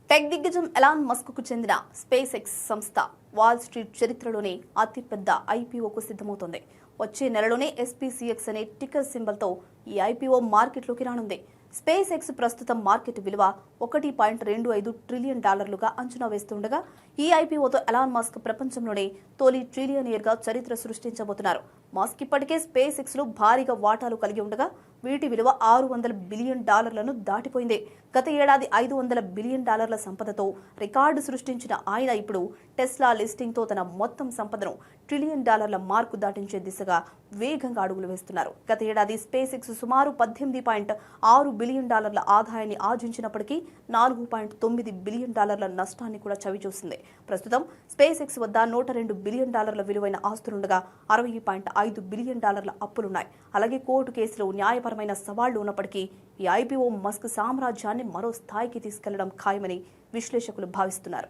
Tech దిగ్గజం Elon మస్క్కు చెందిన space X సంస్థ వాల్ స్ట్రీట్ చరిత్రలోనే అతిపెద్ద ఐపీఓకు సిద్ధమవుతోంది. వచ్చే నెలలోనే SPCX అనే టిక్కర్ సింబల్తో ఈ ఐపీఓ మార్కెట్లోకి రానుంది. స్పేస్ ఎక్స్ ప్రస్తుతం మార్కెట్ విలువ $1.25 ట్రిలియన్ అంచనా వేస్తుండగా ఈ ఐపీఓతో ఎలాన్ మస్క్ ప్రపంచంలోనే తొలి ట్రిలియనియర్గా చరిత్ర సృష్టించబోతున్నారు. మస్క్ ఇప్పటికే స్పేస్ ఎక్స్ లో భారీగా వాటాలు కలిగి ఉండగా వీటి విలువ $600 బిలియన్ దాటిపోయింది. గత ఏడాది $500 బిలియన్ సంపదతో రికార్డు సృష్టించిన ఆయన ఇప్పుడు టెస్లా లిస్టింగ్ తో తన మొత్తం సంపదను $1 ట్రిలియన్ మార్కు దాటించే దిశగా వేగంగా అడుగులు వేస్తున్నారు. గత ఏడాది స్పేస్ ఎక్స్ సుమారు $18.6 బిలియన్ ఆదాయాన్ని ఆర్జించినప్పటికీ $4.9 బిలియన్ నష్టాన్ని కూడా చవిచూసింది. ప్రస్తుతం స్పేస్ ఎక్స్ వద్ద $102 బిలియన్ విలువైన ఆస్తులుండగా $60.5 బిలియన్ అప్పులున్నాయి. అలాగే కోర్టు కేసులో న్యాయపరమైన సవాళ్లు ఉన్నప్పటికీ ఈ ఐపీఓ మస్క్ సామ్రాజ్యాన్ని మరో స్థాయికి తీసుకెళ్లడం ఖాయమని విశ్లేషకులు భావిస్తున్నారు.